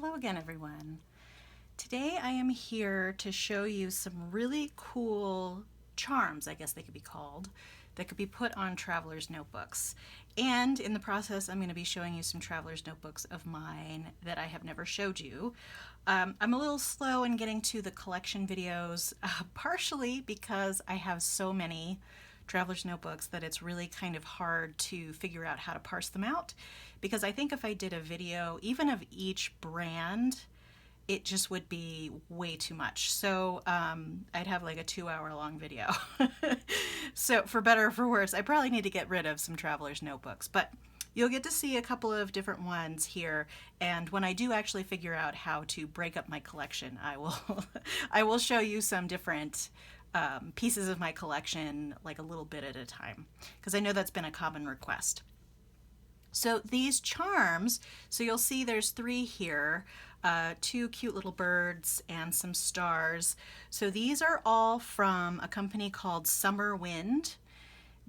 Hello again, everyone. Today I am here to show you some really cool charms, I guess they could be called, that could be put on traveler's notebooks. And in the process, I'm going to be showing you some traveler's notebooks of mine that I have never showed you. I'm a little slow in getting to the collection videos, partially because I have so many traveler's notebooks that it's really kind of hard to figure out how to parse them out. Because I think if I did a video, even of each brand, it just would be way too much. So I'd have like a 2 hour long video. So for better or for worse, I probably need to get rid of some traveler's notebooks. But you'll get to see a couple of different ones here. And when I do actually figure out how to break up my collection, I will I will show you some different pieces of my collection, like a little bit at a time, because I know that's been a common request. So these charms, so you'll see there's three here, two cute little birds and some stars. So these are all from a company called Summer Wind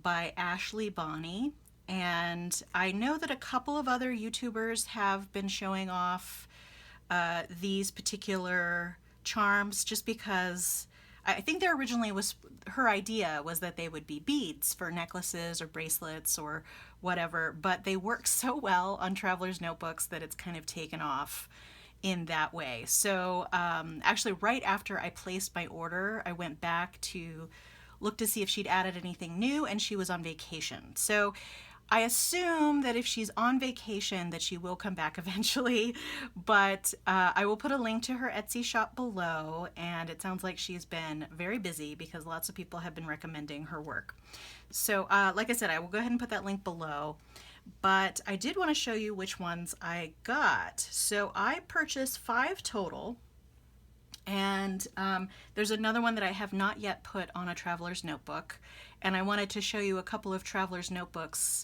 by Ashley Bonney. And I know that a couple of other YouTubers have been showing off these particular charms just because I think there originally was her idea was that they would be beads for necklaces or bracelets or whatever, but they work so well on traveler's notebooks that it's kind of taken off in that way. So actually right after I placed my order, I went back to look to see if she'd added anything new, and she was on vacation. So I assume that if she's on vacation that she will come back eventually, but I will put a link to her Etsy shop below, and it sounds like she's been very busy because lots of people have been recommending her work. So like I said, I will go ahead and put that link below, but I did want to show you which ones I got. So I purchased 5 total, and there's another one that I have not yet put on a traveler's notebook, and I wanted to show you a couple of traveler's notebooks.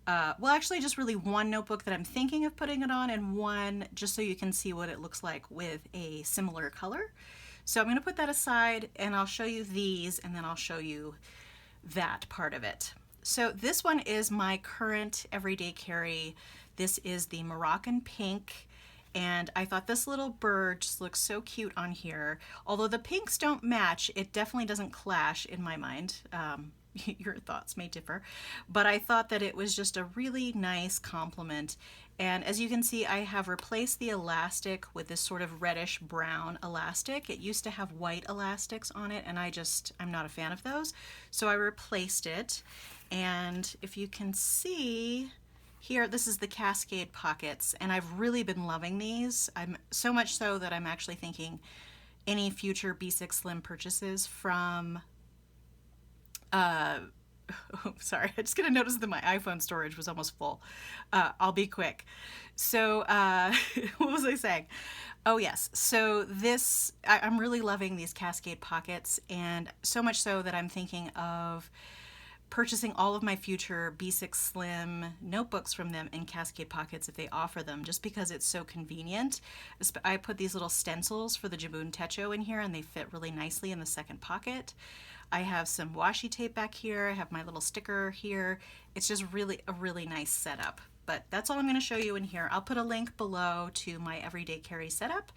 Well, actually just really one notebook that I'm thinking of putting it on, and one just so you can see what it looks like with a similar color. So I'm going to put that aside, and I'll show you these, and then I'll show you that part of it. So this one is my current everyday carry. This is the Moroccan Pink. And I thought this little bird just looks so cute on here. Although the pinks don't match, it definitely doesn't clash in my mind. Your thoughts may differ. But I thought that it was just a really nice compliment. And as you can see, I have replaced the elastic with this sort of reddish brown elastic. It used to have white elastics on it, and I'm not a fan of those. So I replaced it. And if you can see, here, this is the cascade pockets, and I've really been loving these. I'm so much so that I'm actually thinking any future B6 Slim purchases from, oh, sorry, I just got to notice that my iPhone storage was almost full. I'll be quick. So, what was I saying? Oh yes, so I'm really loving these cascade pockets, and so much so that I'm thinking of purchasing all of my future B6 Slim notebooks from them in cascade pockets if they offer them, just because it's so convenient. I put these little stencils for the Jabun Techo in here, and they fit really nicely in the second pocket. I have some washi tape back here. I have my little sticker here. It's just really a really nice setup. But that's all I'm going to show you in here. I'll put a link below to my everyday carry setup.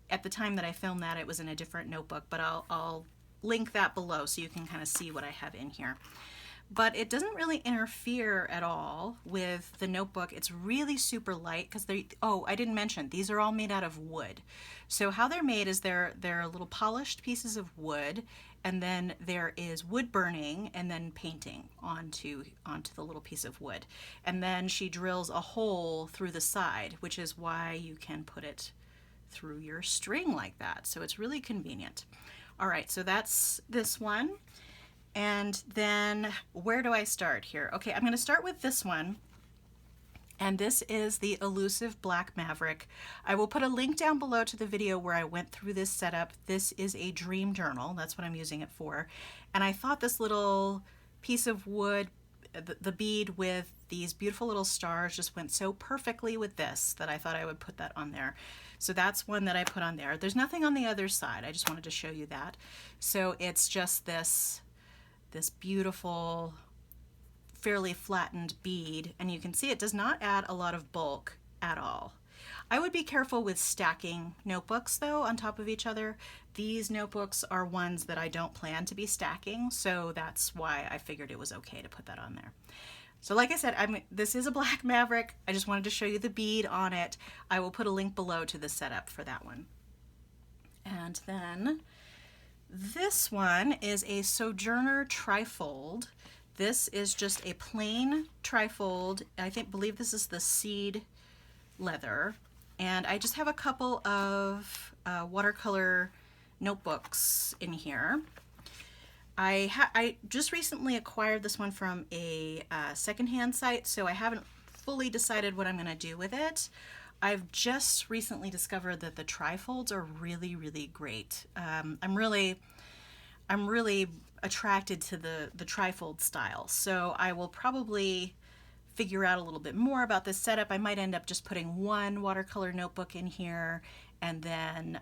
At the time that I filmed that, it was in a different notebook, but I'll link that below so you can kind of see what I have in here. But it doesn't really interfere at all with the notebook. It's really super light because I didn't mention, these are all made out of wood. So how they're made is they're little polished pieces of wood, and then there is wood burning and then painting onto the little piece of wood. And then she drills a hole through the side, which is why you can put it through your string like that. So it's really convenient. All right, so that's this one. And then where do I start here? Okay, I'm going to start with this one. And this is the Elusive Black Maverick. I will put a link down below to the video where I went through this setup. This is a dream journal. That's what I'm using it for. And I thought this little piece of wood, the bead with these beautiful little stars, just went so perfectly with this that I thought I would put that on there. So that's one that I put on there. There's nothing on the other side. I just wanted to show you that. So it's just this beautiful, fairly flattened bead, and you can see it does not add a lot of bulk at all. I would be careful with stacking notebooks though on top of each other. These notebooks are ones that I don't plan to be stacking, so that's why I figured it was okay to put that on there. So like I said, this is a Black Maverick. I just wanted to show you the bead on it. I will put a link below to the setup for that one. And then this one is a Sojourner trifold. This is just a plain trifold. Believe this is the seed leather. And I just have a couple of watercolor notebooks in here. I just recently acquired this one from a secondhand site, so I haven't fully decided what I'm going to do with it. I've just recently discovered that the trifolds are really, really great. I'm really attracted to the trifold style, so I will probably figure out a little bit more about this setup. I might end up just putting one watercolor notebook in here and then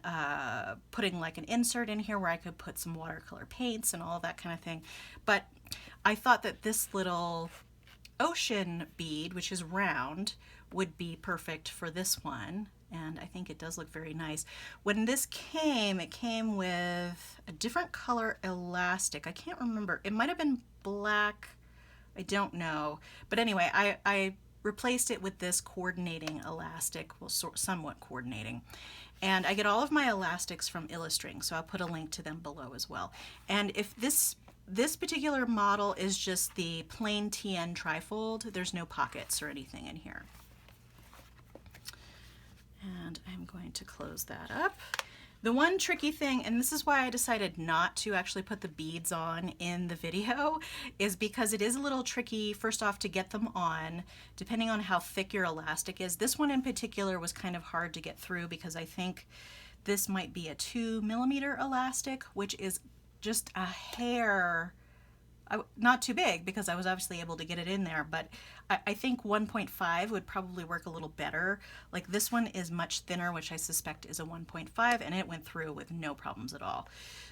putting like an insert in here where I could put some watercolor paints and all that kind of thing. But I thought that this little ocean bead, which is round, would be perfect for this one. And I think it does look very nice. When this came, it came with a different color elastic. I can't remember. It might have been black. I don't know. But anyway, I replaced it with this coordinating elastic, well, somewhat coordinating. And I get all of my elastics from Illustring, so I'll put a link to them below as well. And if this particular model is just the plain TN trifold, there's no pockets or anything in here. And I'm going to close that up. The one tricky thing, and this is why I decided not to actually put the beads on in the video, is because it is a little tricky, first off, to get them on, depending on how thick your elastic is. This one in particular was kind of hard to get through because I think this might be a 2mm elastic, which is just a hair, not too big because I was obviously able to get it in there, but I think 1.5 would probably work a little better. Like this one is much thinner, which I suspect is a 1.5, and it went through with no problems at all.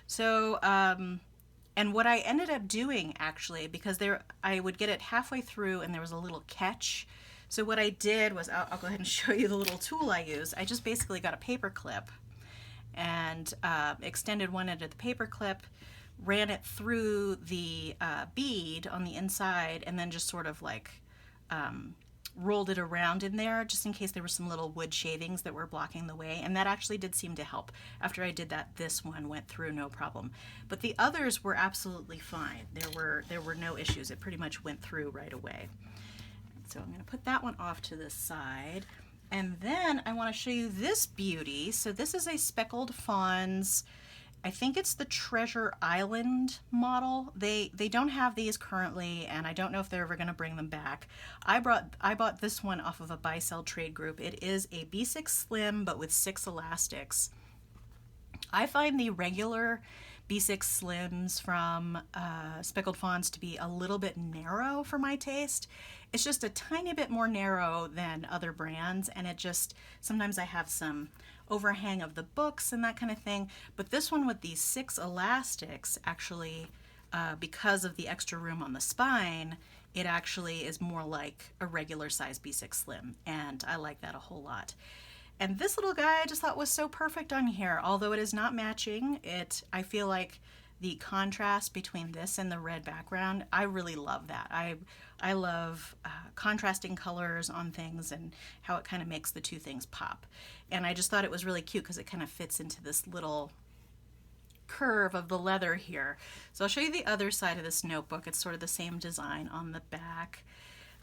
So, and what I ended up doing actually, because I would get it halfway through and there was a little catch. So what I did was, I'll go ahead and show you the little tool I used. I just basically got a paper clip and extended one end of the paper clip, ran it through the bead on the inside, and then just sort of like rolled it around in there just in case there were some little wood shavings that were blocking the way, and that actually did seem to help. After I did that, this one went through no problem, but the others were absolutely fine. There were no issues. It pretty much went through right away. So I'm going to put that one off to the side, and then I want to show you this beauty. So this is a Speckled Fawns, I think it's the Treasure Island model. They don't have these currently, and I don't know if they're ever going to bring them back. I bought this one off of a buy-sell trade group. It is a B6 Slim, but with 6 elastics. I find the regular B6 Slims from Speckled Fawns to be a little bit narrow for my taste. It's just a tiny bit more narrow than other brands, and it just, sometimes I have some overhang of the books and that kind of thing. But this one with these 6 elastics, actually, because of the extra room on the spine, it actually is more like a regular size B6 Slim, and I like that a whole lot. And this little guy I just thought was so perfect on here. Although it is not matching, I feel like the contrast between this and the red background, I really love that. I love contrasting colors on things and how it kind of makes the two things pop. And I just thought it was really cute because it kind of fits into this little curve of the leather here. So I'll show you the other side of this notebook. It's sort of the same design on the back.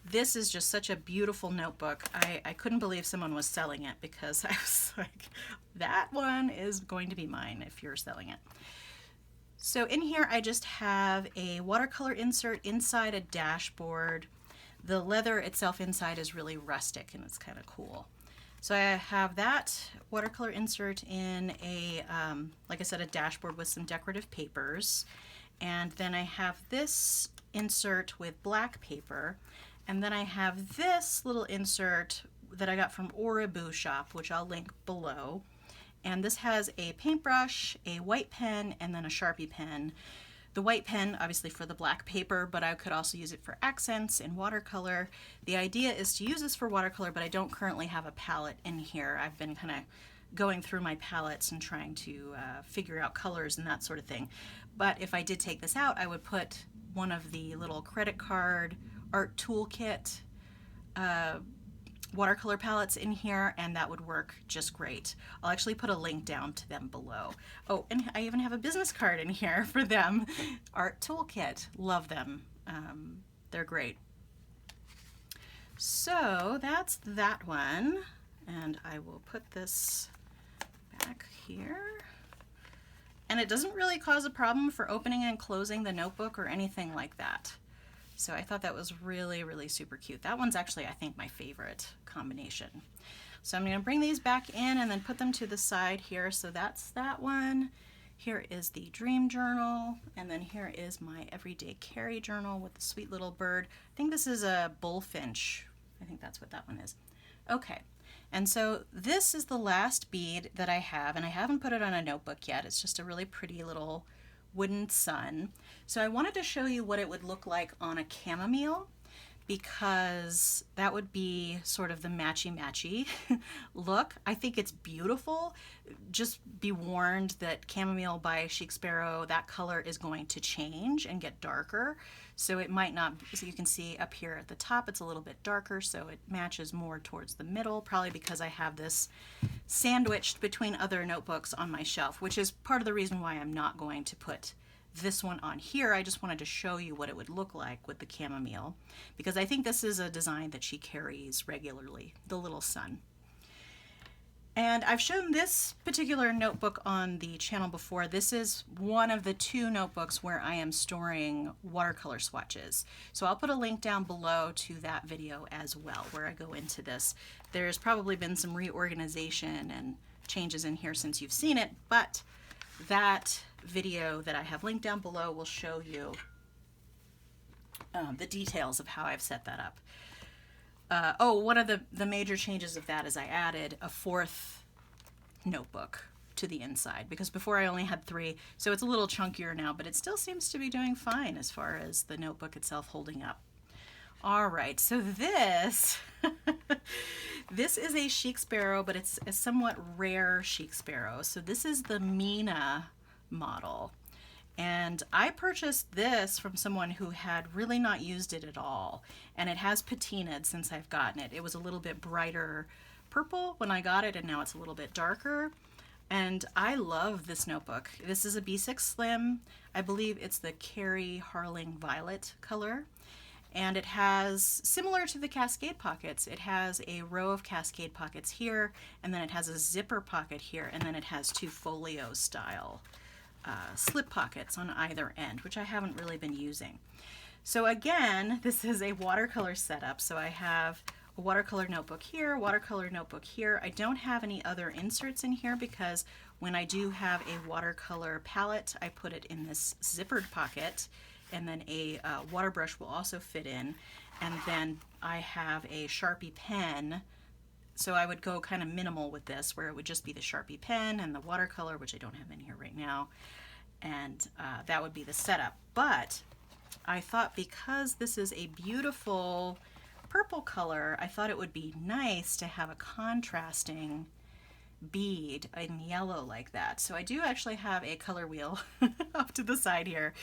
This is just such a beautiful notebook. I couldn't believe someone was selling it because I was like, that one is going to be mine if you're selling it. So in here I just have a watercolor insert inside a dashboard. The leather itself inside is really rustic and it's kind of cool. So I have that watercolor insert in a, like I said, a dashboard with some decorative papers. And then I have this insert with black paper. And then I have this little insert that I got from Oriboo Shop, which I'll link below. And this has a paintbrush, a white pen, and then a Sharpie pen. The white pen, obviously for the black paper, but I could also use it for accents and watercolor. The idea is to use this for watercolor, but I don't currently have a palette in here. I've been kind of going through my palettes and trying to figure out colors and that sort of thing. But if I did take this out, I would put one of the little credit card art toolkit watercolor palettes in here, and that would work just great. I'll actually put a link down to them below. Oh, and I even have a business card in here for them. Art Toolkit, love them. They're great. So that's that one, and I will put this back here. And it doesn't really cause a problem for opening and closing the notebook or anything like that. So I thought that was really, really super cute. That one's actually, I think, my favorite combination. So I'm going to bring these back in and then put them to the side here. So that's that one. Here is the dream journal. And then here is my everyday carry journal with the sweet little bird. I think this is a bullfinch. I think that's what that one is. Okay. And so this is the last bead that I have, and I haven't put it on a notebook yet. It's just a really pretty little wooden sun. So I wanted to show you what it would look like on a chamomile, because that would be sort of the matchy-matchy look. I think it's beautiful. Just be warned that chamomile by Chic Sparrow, that color is going to change and get darker. So it might not, so you can see up here at the top, it's a little bit darker, so it matches more towards the middle, probably because I have this sandwiched between other notebooks on my shelf, which is part of the reason why I'm not going to put this one on here. I just wanted to show you what it would look like with the chamomile, because I think this is a design that she carries regularly, the little sun. And I've shown this particular notebook on the channel before. This is one of the 2 notebooks where I am storing watercolor swatches. So I'll put a link down below to that video as well, where I go into this. There's probably been some reorganization and changes in here since you've seen it, but that video that I have linked down below will show you the details of how I've set that up. One of the major changes of that is I added a 4th notebook to the inside, because before I only had 3, so it's a little chunkier now, but it still seems to be doing fine as far as the notebook itself holding up. All right, so this this is a Chic Sparrow, but it's a somewhat rare Chic Sparrow. So this is the Mina model. And I purchased this from someone who had really not used it at all. And it has patinaed since I've gotten it. It was a little bit brighter purple when I got it, and now it's a little bit darker. And I love this notebook. This is a B6 Slim. I believe it's the Carrie Harling Violet color. And it has, similar to the Cascade pockets, it has a row of Cascade pockets here, and then it has a zipper pocket here, and then it has 2 folio style slip pockets on either end, which I haven't really been using. So again, this is a watercolor setup. So I have a watercolor notebook here, watercolor notebook here. I don't have any other inserts in here because when I do have a watercolor palette, I put it in this zippered pocket, and then a water brush will also fit in. And then I have a Sharpie pen. So I would go kind of minimal with this, where it would just be the Sharpie pen and the watercolor, which I don't have in here right now. And that would be the setup. But I thought, because this is a beautiful purple color, I thought it would be nice to have a contrasting bead in yellow like that. So I do actually have a color wheel off to the side here.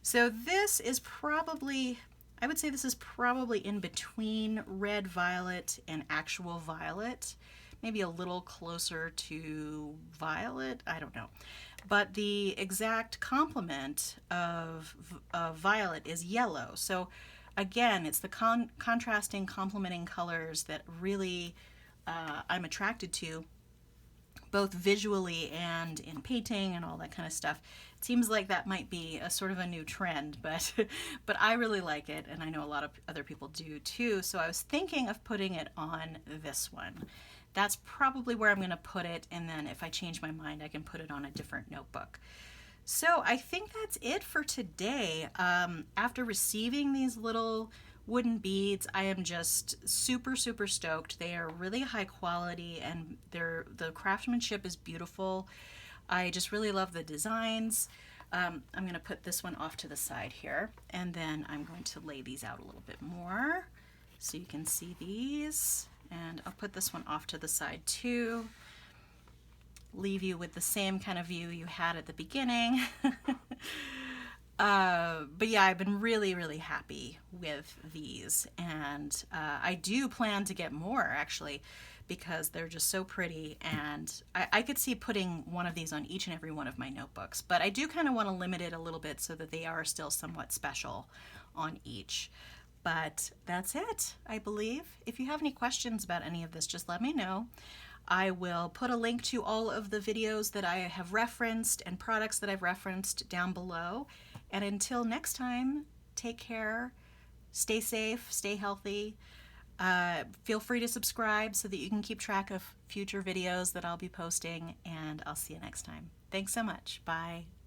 So this is probably, I would say this is probably in between red violet and actual violet, maybe a little closer to violet, I don't know. But the exact complement of violet is yellow. So again, it's the contrasting, complementing colors that really I'm attracted to, both visually and in painting and all that kind of stuff. It seems like that might be a sort of a new trend, but but I really like it, and I know a lot of other people do too. So I was thinking of putting it on this one. That's probably where I'm going to put it, and then if I change my mind, I can put it on a different notebook. So I think that's it for today. After receiving these little wooden beads, I am just super, super stoked. They are really high quality, and the craftsmanship is beautiful. I just really love the designs. I'm going to put this one off to the side here, and then I'm going to lay these out a little bit more so you can see these. And I'll put this one off to the side too. Leave you with the same kind of view you had at the beginning. But yeah, I've been really, really happy with these, and I do plan to get more actually, because they're just so pretty, and I could see putting one of these on each and every one of my notebooks, but I do kind of want to limit it a little bit so that they are still somewhat special on each. But that's it, I believe. If you have any questions about any of this, just let me know. I will put a link to all of the videos that I have referenced and products that I've referenced down below. And until next time, take care, stay safe, stay healthy. Feel free to subscribe so that you can keep track of future videos that I'll be posting, and I'll see you next time. Thanks so much. Bye.